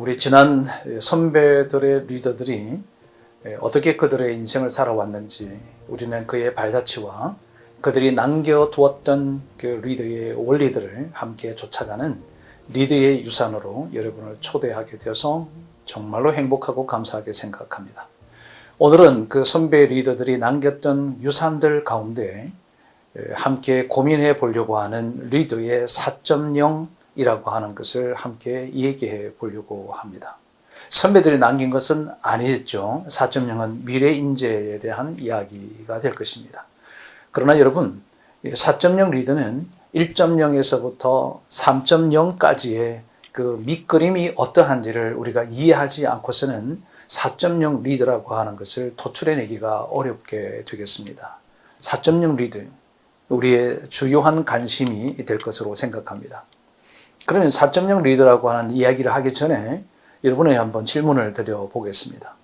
우리 지난 선배들의 리더들이 어떻게 그들의 인생을 살아왔는지, 우리는 그의 발자취와 그들이 남겨두었던 그 리더의 원리들을 함께 쫓아가는 리더의 유산으로 여러분을 초대하게 되어서 정말로 행복하고 감사하게 생각합니다. 오늘은 그 선배 리더들이 남겼던 유산들 가운데 함께 고민해 보려고 하는 리더의 4.0이라고 하는 것을 함께 얘기해 보려고 합니다. 선배들이 남긴 것은 아니겠죠. 4.0은 미래 인재에 대한 이야기가 될 것입니다. 그러나 여러분, 4.0 리더는 1.0에서부터 3.0까지의 그 밑그림이 어떠한지를 우리가 이해하지 않고서는 4.0 리더라고 하는 것을 도출해내기가 어렵게 되겠습니다. 4.0 리더, 우리의 주요한 관심이 될 것으로 생각합니다. 그러면 4.0 리더라고 하는 이야기를 하기 전에 여러분에게 한번 질문을 드려보겠습니다.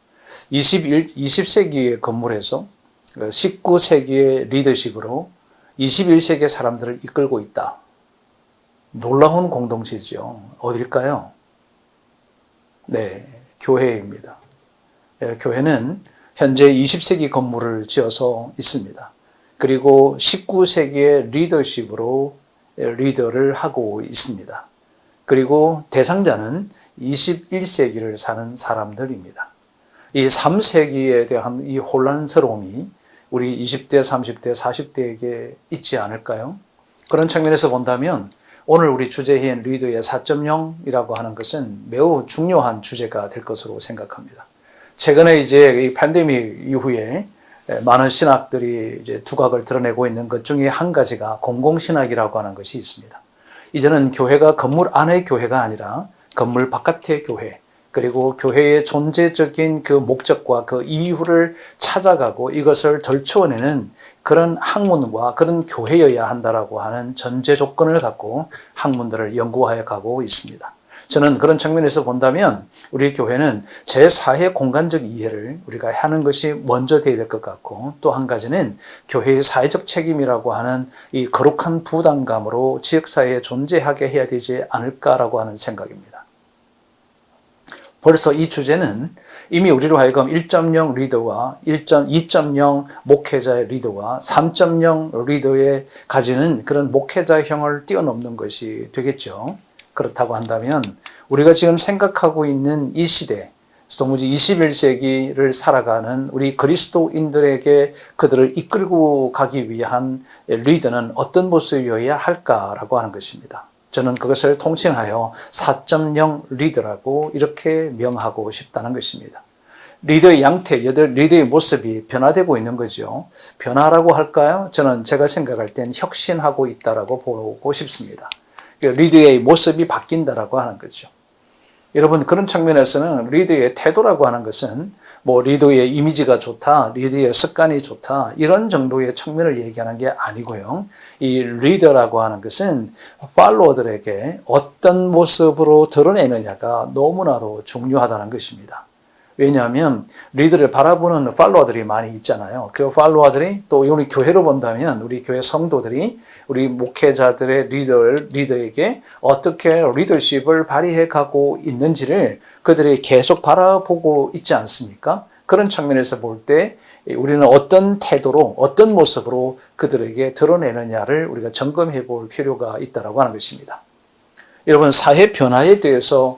20세기의 건물에서 19세기의 리더십으로 21세기의 사람들을 이끌고 있다. 놀라운 공동체죠. 어딜까요? 네, 교회입니다. 교회는 현재 20세기 건물을 지어서 있습니다. 그리고 19세기의 리더십으로 리더를 하고 있습니다. 그리고 대상자는 21세기를 사는 사람들입니다. 이 3세기에 대한 이 혼란스러움이 우리 20대, 30대, 40대에게 있지 않을까요? 그런 측면에서 본다면 오늘 우리 주제인 리더의 4.0이라고 하는 것은 매우 중요한 주제가 될 것으로 생각합니다. 최근에 이제 이 팬데믹 이후에 많은 신학들이 이제 두각을 드러내고 있는 것 중에 한 가지가 공공신학이라고 하는 것이 있습니다. 이제는 교회가 건물 안의 교회가 아니라 건물 바깥의 교회, 그리고 교회의 존재적인 그 목적과 그 이유를 찾아가고 이것을 덜추어내는 그런 학문과 그런 교회여야 한다라고 하는 전제 조건을 갖고 학문들을 연구하여 가고 있습니다. 저는 그런 측면에서 본다면 우리 교회는 제4의 공간적 이해를 우리가 하는 것이 먼저 되어야 될 것 같고, 또 한 가지는 교회의 사회적 책임이라고 하는 이 거룩한 부담감으로 지역사회에 존재하게 해야 되지 않을까라고 하는 생각입니다. 벌써 이 주제는 이미 우리로 하여금 1.0 리더와 2.0 목회자의 리더와 3.0 리더에 가지는 그런 목회자형을 뛰어넘는 것이 되겠죠. 그렇다고 한다면 우리가 지금 생각하고 있는 이 시대, 도무지 21세기를 살아가는 우리 그리스도인들에게 그들을 이끌고 가기 위한 리더는 어떤 모습이어야 할까라고 하는 것입니다. 저는 그것을 통칭하여 4.0 리더라고 이렇게 명하고 싶다는 것입니다. 리더의 양태, 리더의 모습이 변화되고 있는 거죠. 변화라고 할까요? 저는 제가 생각할 땐 혁신하고 있다라고 보고 싶습니다. 리더의 모습이 바뀐다라고 하는 거죠. 여러분, 그런 측면에서는 리더의 태도라고 하는 것은 뭐 리더의 이미지가 좋다, 리더의 습관이 좋다, 이런 정도의 측면을 얘기하는 게 아니고요. 이 리더라고 하는 것은 팔로워들에게 어떤 모습으로 드러내느냐가 너무나도 중요하다는 것입니다. 왜냐하면 리더를 바라보는 팔로워들이 많이 있잖아요. 그 팔로워들이 또 우리 교회로 본다면 우리 교회 성도들이 우리 목회자들의 리더에게 어떻게 리더십을 발휘해 가고 있는지를 그들이 계속 바라보고 있지 않습니까? 그런 측면에서 볼 때 우리는 어떤 태도로 어떤 모습으로 그들에게 드러내느냐를 우리가 점검해 볼 필요가 있다고 하는 것입니다. 여러분, 사회 변화에 대해서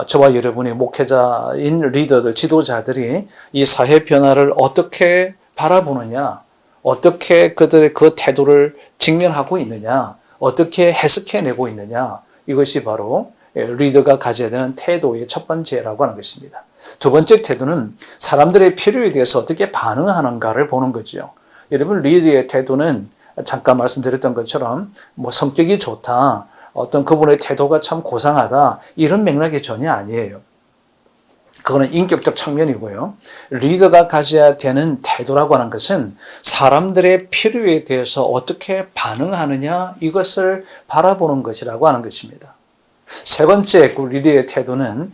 저와 여러분의 목회자인 리더들, 지도자들이 이 사회 변화를 어떻게 바라보느냐, 어떻게 그들의 그 태도를 직면하고 있느냐, 어떻게 해석해내고 있느냐, 이것이 바로 리더가 가져야 되는 태도의 첫 번째라고 하는 것입니다. 두 번째 태도는 사람들의 필요에 대해서 어떻게 반응하는가를 보는 거죠. 여러분, 리더의 태도는 잠깐 말씀드렸던 것처럼 뭐 성격이 좋다, 어떤 그분의 태도가 참 고상하다, 이런 맥락이 전혀 아니에요. 그거는 인격적 측면이고요. 리더가 가져야 되는 태도라고 하는 것은 사람들의 필요에 대해서 어떻게 반응하느냐, 이것을 바라보는 것이라고 하는 것입니다. 세 번째 그 리더의 태도는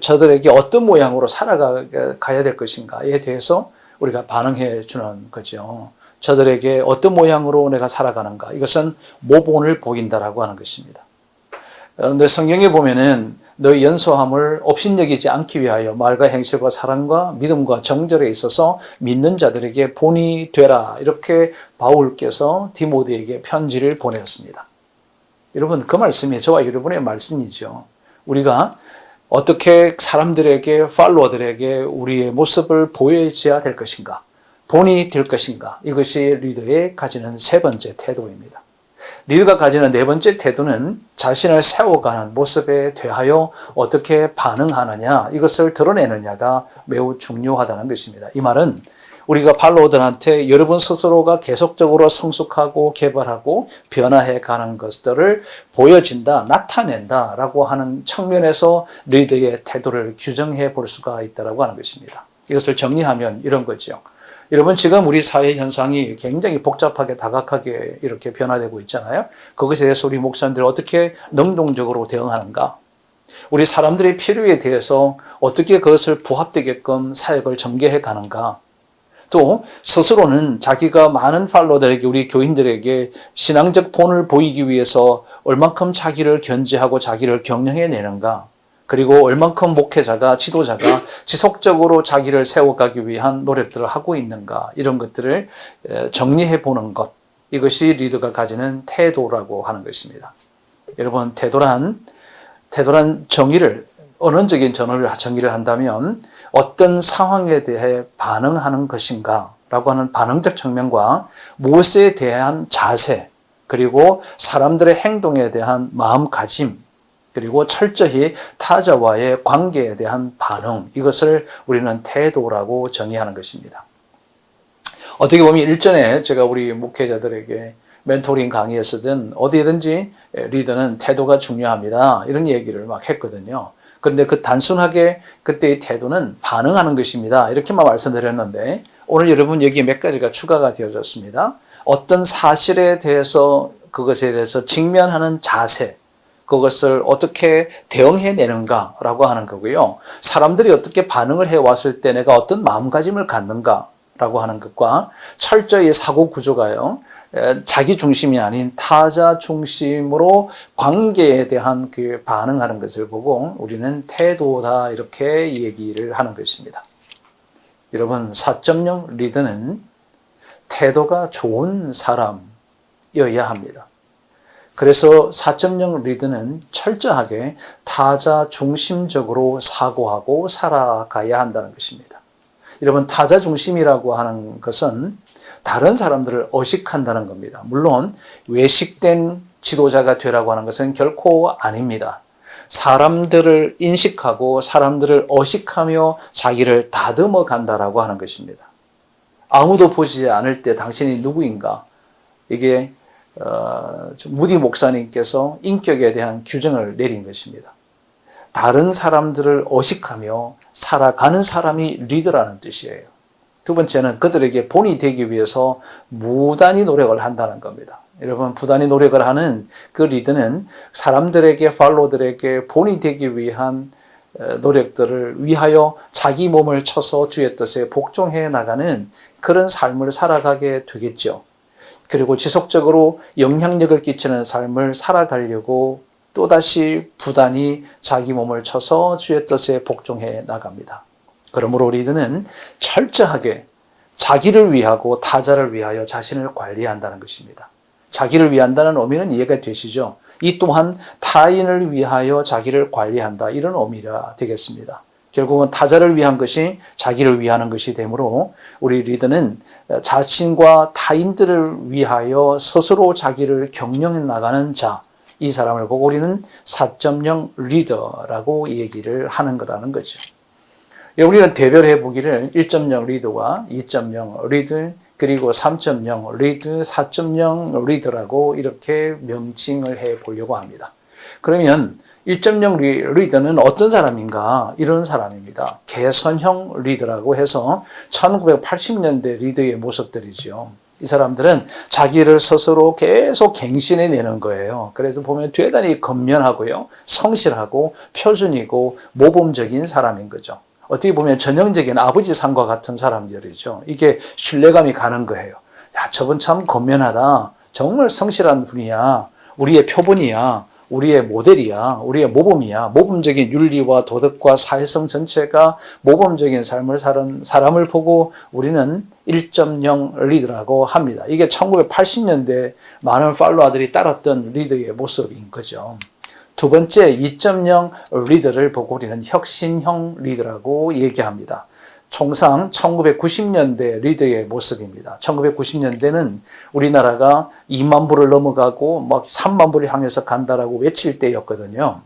저들에게 어떤 모양으로 살아가야 될 것인가에 대해서 우리가 반응해 주는 거죠. 저들에게 어떤 모양으로 내가 살아가는가, 이것은 모본을 보인다라고 하는 것입니다. 그런데 성경에 보면은 너의 연소함을 업신여기지 않기 위하여 말과 행실과 사랑과 믿음과 정절에 있어서 믿는 자들에게 본이 되라. 이렇게 바울께서 디모데에게 편지를 보냈습니다. 여러분, 그 말씀이 저와 여러분의 말씀이죠. 우리가 어떻게 사람들에게, 팔로워들에게 우리의 모습을 보여줘야 될 것인가, 본이 될 것인가, 이것이 리더의 가지는 세 번째 태도입니다. 리더가 가지는 네 번째 태도는 자신을 세워가는 모습에 대하여 어떻게 반응하느냐, 이것을 드러내느냐가 매우 중요하다는 것입니다. 이 말은 우리가 팔로워들한테 여러분 스스로가 계속적으로 성숙하고 개발하고 변화해 가는 것들을 보여진다, 나타낸다 라고 하는 측면에서 리더의 태도를 규정해 볼 수가 있다고 하는 것입니다. 이것을 정리하면 이런 거죠. 여러분, 지금 우리 사회 현상이 굉장히 복잡하게 다각하게 이렇게 변화되고 있잖아요. 그것에 대해서 우리 목사님들이 어떻게 능동적으로 대응하는가? 우리 사람들의 필요에 대해서 어떻게 그것을 부합되게끔 사역을 전개해 가는가? 또 스스로는 자기가 많은 팔로워들에게, 우리 교인들에게 신앙적 본을 보이기 위해서 얼만큼 자기를 견제하고 자기를 경영해 내는가, 그리고 얼만큼 목회자가, 지도자가 지속적으로 자기를 세워가기 위한 노력들을 하고 있는가, 이런 것들을 정리해 보는 것, 이것이 리더가 가지는 태도라고 하는 것입니다. 여러분, 태도란 정의를, 언어적인 정의를 한다면 어떤 상황에 대해 반응하는 것인가 라고 하는 반응적 측면과 무엇에 대한 자세, 그리고 사람들의 행동에 대한 마음가짐, 그리고 철저히 타자와의 관계에 대한 반응, 이것을 우리는 태도라고 정의하는 것입니다. 어떻게 보면 일전에 제가 우리 목회자들에게 멘토링 강의에서든 어디든지 리더는 태도가 중요합니다, 이런 얘기를 막 했거든요. 그런데 그 단순하게 그때의 태도는 반응하는 것입니다, 이렇게만 말씀드렸는데, 오늘 여러분 여기에 몇 가지가 추가가 되어졌습니다. 어떤 사실에 대해서, 그것에 대해서 직면하는 자세, 그것을 어떻게 대응해내는가라고 하는 거고요. 사람들이 어떻게 반응을 해왔을 때 내가 어떤 마음가짐을 갖는가라고 하는 것과 철저히 사고 구조가요, 자기 중심이 아닌 타자 중심으로 관계에 대한 그 반응하는 것을 보고 우리는 태도다, 이렇게 얘기를 하는 것입니다. 여러분, 4.0 리더는 태도가 좋은 사람이어야 합니다. 그래서 4.0 리더는 철저하게 타자 중심적으로 사고하고 살아가야 한다는 것입니다. 여러분, 타자 중심이라고 하는 것은 다른 사람들을 의식한다는 겁니다. 물론 외식된 지도자가 되라고 하는 것은 결코 아닙니다. 사람들을 인식하고 사람들을 의식하며 자기를 다듬어 간다라고 하는 것입니다. 아무도 보지 않을 때 당신이 누구인가? 이게 무디 목사님께서 인격에 대한 규정을 내린 것입니다. 다른 사람들을 의식하며 살아가는 사람이 리더라는 뜻이에요. 두 번째는 그들에게 본이 되기 위해서 무단히 노력을 한다는 겁니다. 여러분, 부단히 노력을 하는 그 리더는 사람들에게, 팔로워들에게 본이 되기 위한 노력들을 위하여 자기 몸을 쳐서 주의 뜻에 복종해 나가는 그런 삶을 살아가게 되겠죠. 그리고 지속적으로 영향력을 끼치는 삶을 살아가려고 또다시 부단히 자기 몸을 쳐서 주의 뜻에 복종해 나갑니다. 그러므로 리더는 철저하게 자기를 위하고 타자를 위하여 자신을 관리한다는 것입니다. 자기를 위한다는 의미는 이해가 되시죠? 이 또한 타인을 위하여 자기를 관리한다, 이런 의미가 되겠습니다. 결국은 타자를 위한 것이 자기를 위하는 것이 되므로 우리 리더는 자신과 타인들을 위하여 스스로 자기를 경영해 나가는 자, 이 사람을 보고 우리는 4.0 리더라고 얘기를 하는 거라는 거죠. 우리는 대별해 보기를 1.0 리더와 2.0 리더, 그리고 3.0 리더, 4.0 리더라고 이렇게 명칭을 해 보려고 합니다. 그러면 1.0 리더는 어떤 사람인가? 이런 사람입니다. 개선형 리더라고 해서 1980년대 리더의 모습들이죠. 이 사람들은 자기를 스스로 계속 갱신해 내는 거예요. 그래서 보면 대단히 건면하고요, 성실하고 표준이고 모범적인 사람인 거죠. 어떻게 보면 전형적인 아버지 상과 같은 사람들이죠. 이게 신뢰감이 가는 거예요. 야, 저분 참 건면하다. 정말 성실한 분이야. 우리의 표본이야. 우리의 모델이야. 우리의 모범이야. 모범적인 윤리와 도덕과 사회성 전체가 모범적인 삶을 사는 사람을 보고 우리는 1.0 리더라고 합니다. 이게 1980년대 많은 팔로워들이 따랐던 리더의 모습인 거죠. 두 번째 2.0 리더를 보고 우리는 혁신형 리더라고 얘기합니다. 총상 1990년대 리더의 모습입니다. 1990년대는 우리나라가 2만 부를 넘어가고 막 3만 부를 향해서 간다라고 외칠 때였거든요.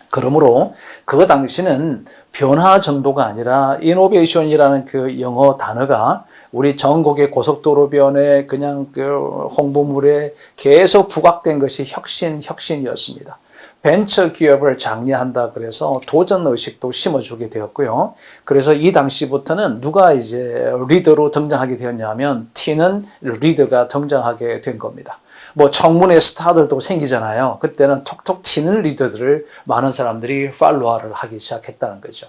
그러므로 그 당시는 변화 정도가 아니라 이노베이션이라는 그 영어 단어가 우리 전국의 고속도로변에 그냥 그 홍보물에 계속 부각된 것이 혁신이었습니다. 벤처 기업을 장려한다 그래서 도전 의식도 심어주게 되었고요. 그래서 이 당시부터는 누가 이제 리더로 등장하게 되었냐면 T는 리더가 등장하게 된 겁니다. 뭐 청문회 스타들도 생기잖아요. 그때는 톡톡 튀는 리더들을 많은 사람들이 팔로워를 하기 시작했다는 거죠.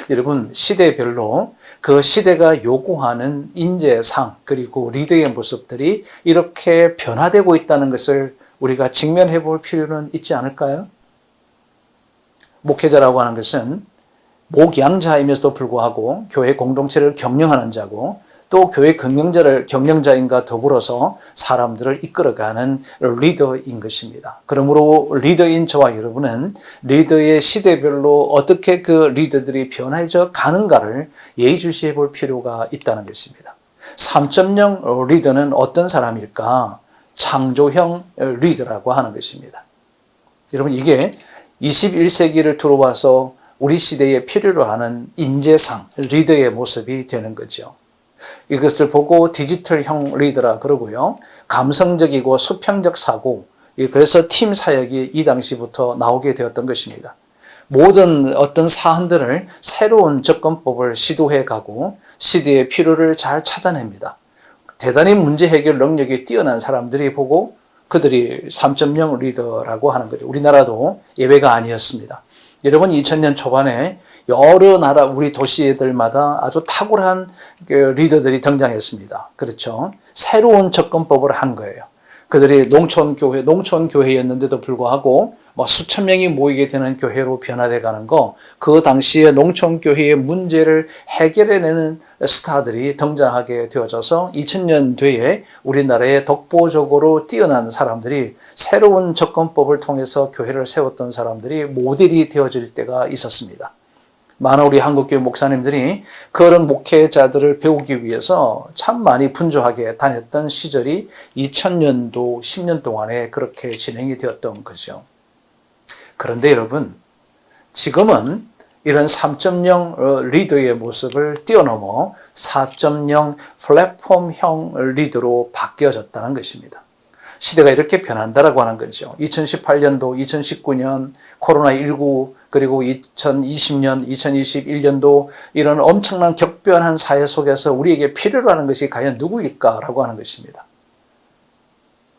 여러분 시대별로 그 시대가 요구하는 인재상 그리고 리더의 모습들이 이렇게 변화되고 있다는 것을 우리가 직면해 볼 필요는 있지 않을까요? 목회자라고 하는 것은 목양자임에도 불구하고 교회 공동체를 경영하는 자고 또 교회 경영자인과 더불어서 사람들을 이끌어가는 리더인 것입니다. 그러므로 리더인 저와 여러분은 리더의 시대별로 어떻게 그 리더들이 변해져 가는가를 예의주시해 볼 필요가 있다는 것입니다. 3.0 리더는 어떤 사람일까? 창조형 리더라고 하는 것입니다. 여러분 이게 21세기를 들어와서 우리 시대에 필요로 하는 인재상, 리더의 모습이 되는 거죠. 이것을 보고 디지털형 리더라 그러고요. 감성적이고 수평적 사고, 그래서 팀 사역이 이 당시부터 나오게 되었던 것입니다. 모든 어떤 사안들을 새로운 접근법을 시도해 가고 시대의 필요를 잘 찾아냅니다. 대단히 문제 해결 능력이 뛰어난 사람들이 보고 그들이 3.0 리더라고 하는 거죠. 우리나라도 예외가 아니었습니다. 여러분 2000년 초반에 여러 나라 우리 도시들마다 아주 탁월한 리더들이 등장했습니다. 그렇죠. 새로운 접근법을 한 거예요. 그들이 농촌교회였는데도 불구하고 수천 명이 모이게 되는 교회로 변화돼 가는 거, 그 당시에 농촌교회의 문제를 해결해내는 스타들이 등장하게 되어져서 2000년대에 우리나라에 독보적으로 뛰어난 사람들이 새로운 접근법을 통해서 교회를 세웠던 사람들이 모델이 되어질 때가 있었습니다. 많은 우리 한국교회 목사님들이 그런 목회자들을 배우기 위해서 참 많이 분주하게 다녔던 시절이 2000년도 10년 동안에 그렇게 진행이 되었던 거죠. 그런데 여러분, 지금은 이런 3.0 리더의 모습을 뛰어넘어 4.0 플랫폼형 리더로 바뀌어졌다는 것입니다. 시대가 이렇게 변한다라고 하는 거죠. 2018년도, 2019년, 코로나19, 그리고 2020년, 2021년도 이런 엄청난 격변한 사회 속에서 우리에게 필요로 하는 것이 과연 누구일까라고 하는 것입니다.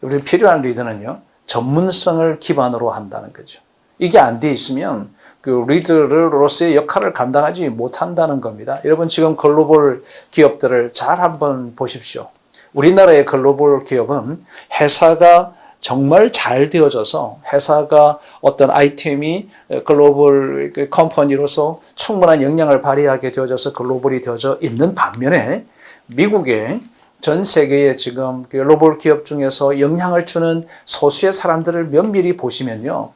우리 필요한 리더는요, 전문성을 기반으로 한다는 거죠. 이게 안 돼 있으면 그 리더로서의 역할을 감당하지 못한다는 겁니다. 여러분 지금 글로벌 기업들을 잘 한번 보십시오. 우리나라의 글로벌 기업은 회사가 정말 잘 되어져서 회사가 어떤 아이템이 글로벌 컴퍼니로서 충분한 역량을 발휘하게 되어져서 글로벌이 되어져 있는 반면에 미국의 전 세계에 지금 글로벌 기업 중에서 영향을 주는 소수의 사람들을 면밀히 보시면요.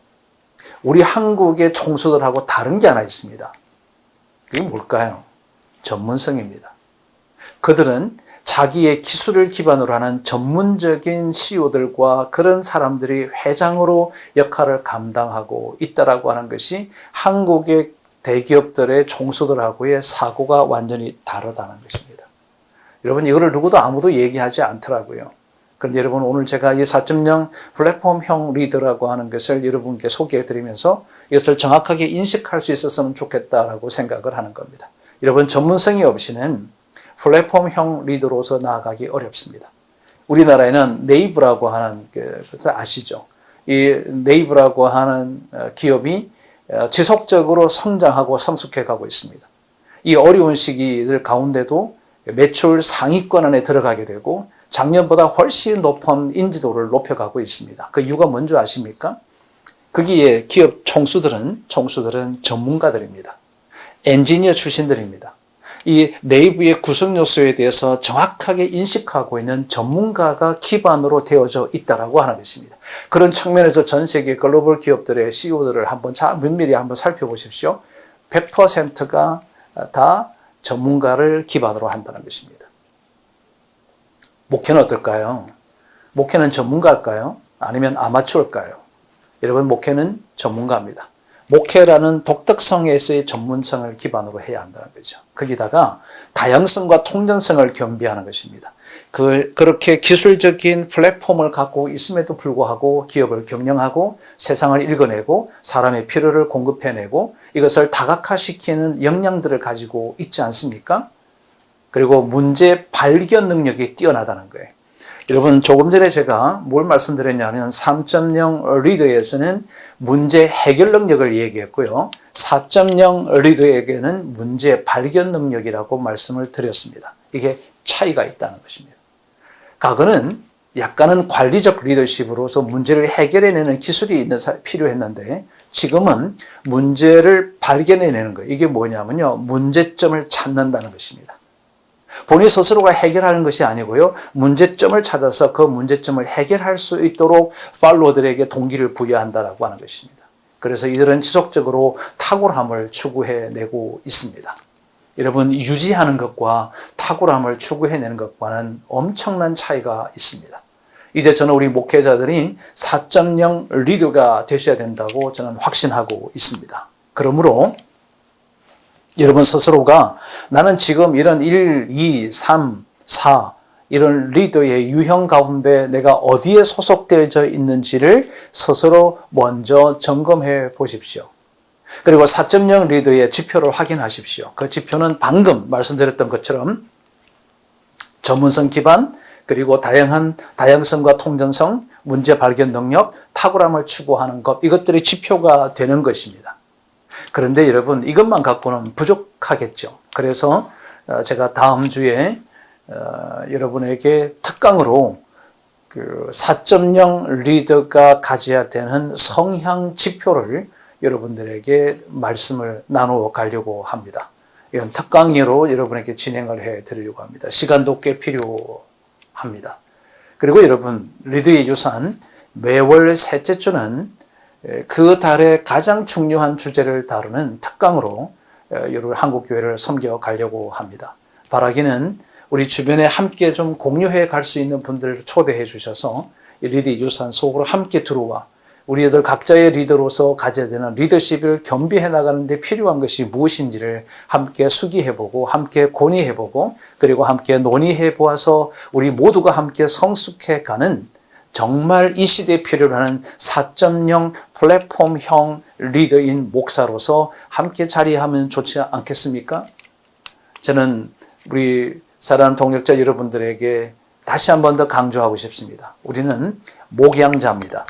우리 한국의 총수들하고 다른 게 하나 있습니다. 그게 뭘까요? 전문성입니다. 그들은 자기의 기술을 기반으로 하는 전문적인 CEO들과 그런 사람들이 회장으로 역할을 감당하고 있다라고 하는 것이 한국의 대기업들의 총수들하고의 사고가 완전히 다르다는 것입니다. 여러분 이거를 누구도 아무도 얘기하지 않더라고요. 그런데 여러분 오늘 제가 이 4.0 플랫폼형 리더라고 하는 것을 여러분께 소개해 드리면서 이것을 정확하게 인식할 수 있었으면 좋겠다라고 생각을 하는 겁니다. 여러분 전문성이 없이는 플랫폼형 리더로서 나아가기 어렵습니다. 우리나라에는 네이버라고 하는 것을 아시죠? 이 네이버라고 하는 기업이 지속적으로 성장하고 성숙해 가고 있습니다. 이 어려운 시기들 가운데도 매출 상위권 안에 들어가게 되고 작년보다 훨씬 높은 인지도를 높여가고 있습니다. 그 이유가 뭔지 아십니까? 거기에 기업 총수들은 전문가들입니다. 엔지니어 출신들입니다. 이 내부의 구성 요소에 대해서 정확하게 인식하고 있는 전문가가 기반으로 되어져 있다라고 하는 것입니다. 그런 측면에서 전 세계 글로벌 기업들의 CEO들을 한번 면밀히 한번 살펴보십시오. 100%가 다 전문가를 기반으로 한다는 것입니다. 목회는 어떨까요? 목회는 전문가일까요? 아니면 아마추어일까요? 여러분, 목회는 전문가입니다. 목회라는 독특성에서의 전문성을 기반으로 해야 한다는 거죠. 거기다가 다양성과 통전성을 겸비하는 것입니다. 그렇게 기술적인 플랫폼을 갖고 있음에도 불구하고 기업을 경영하고 세상을 읽어내고 사람의 필요를 공급해내고 이것을 다각화시키는 역량들을 가지고 있지 않습니까? 그리고 문제 발견 능력이 뛰어나다는 거예요. 여러분, 조금 전에 제가 뭘 말씀드렸냐면 3.0 리더에서는 문제 해결 능력을 얘기했고요. 4.0 리더에게는 문제 발견 능력이라고 말씀을 드렸습니다. 이게 차이가 있다는 것입니다. 과거는 약간은 관리적 리더십으로서 문제를 해결해내는 기술이 필요했는데 지금은 문제를 발견해내는 거예요. 이게 뭐냐면요, 문제점을 찾는다는 것입니다. 본인 스스로가 해결하는 것이 아니고요, 문제점을 찾아서 그 문제점을 해결할 수 있도록 팔로워들에게 동기를 부여한다라고 하는 것입니다. 그래서 이들은 지속적으로 탁월함을 추구해내고 있습니다. 여러분, 유지하는 것과 탁월함을 추구해내는 것과는 엄청난 차이가 있습니다. 이제 저는 우리 목회자들이 4.0 리더가 되셔야 된다고 저는 확신하고 있습니다. 그러므로 여러분 스스로가 나는 지금 이런 1, 2, 3, 4 이런 리더의 유형 가운데 내가 어디에 소속되어 있는지를 스스로 먼저 점검해 보십시오. 그리고 4.0 리더의 지표를 확인하십시오. 그 지표는 방금 말씀드렸던 것처럼 전문성 기반, 그리고 다양성과 통전성, 문제 발견 능력, 탁월함을 추구하는 것, 이것들이 지표가 되는 것입니다. 그런데 여러분, 이것만 갖고는 부족하겠죠. 그래서 제가 다음 주에 여러분에게 특강으로 4.0 리더가 가져야 되는 성향 지표를 여러분들에게 말씀을 나누어 가려고 합니다. 이건 특강으로 여러분에게 진행을 해 드리려고 합니다. 시간도 꽤 필요합니다. 그리고 여러분, 리더의 유산 매월 셋째 주는 그 달에 가장 중요한 주제를 다루는 특강으로 여러분 한국교회를 섬겨 가려고 합니다. 바라기는 우리 주변에 함께 좀 공유해 갈 수 있는 분들을 초대해 주셔서 리더의 유산 속으로 함께 들어와 우리들 각자의 리더로서 가져야 되는 리더십을 겸비해 나가는데 필요한 것이 무엇인지를 함께 수기해보고 함께 건의해보고 그리고 함께 논의해 보아서 우리 모두가 함께 성숙해가는 정말 이 시대에 필요로 하는 4.0 플랫폼형 리더인 목사로서 함께 자리하면 좋지 않겠습니까? 저는 우리 사랑하는 동역자 여러분들에게 다시 한 번 더 강조하고 싶습니다. 우리는 목양자입니다.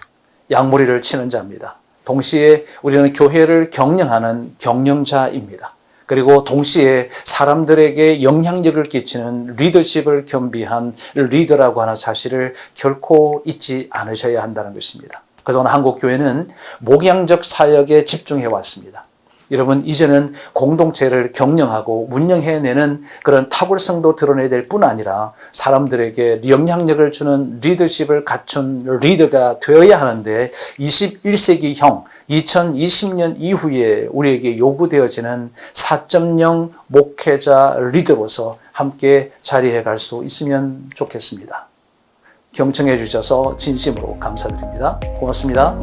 양무리를 치는 자입니다. 동시에 우리는 교회를 경영하는 경영자입니다. 그리고 동시에 사람들에게 영향력을 끼치는 리더십을 겸비한 리더라고 하는 사실을 결코 잊지 않으셔야 한다는 것입니다. 그동안 한국교회는 목양적 사역에 집중해 왔습니다. 여러분, 이제는 공동체를 경영하고 운영해내는 그런 탁월성도 드러내야 될 뿐 아니라 사람들에게 영향력을 주는 리더십을 갖춘 리더가 되어야 하는데 21세기형 2020년 이후에 우리에게 요구되어지는 4.0 목회자 리더로서 함께 자리해 갈 수 있으면 좋겠습니다. 경청해 주셔서 진심으로 감사드립니다. 고맙습니다.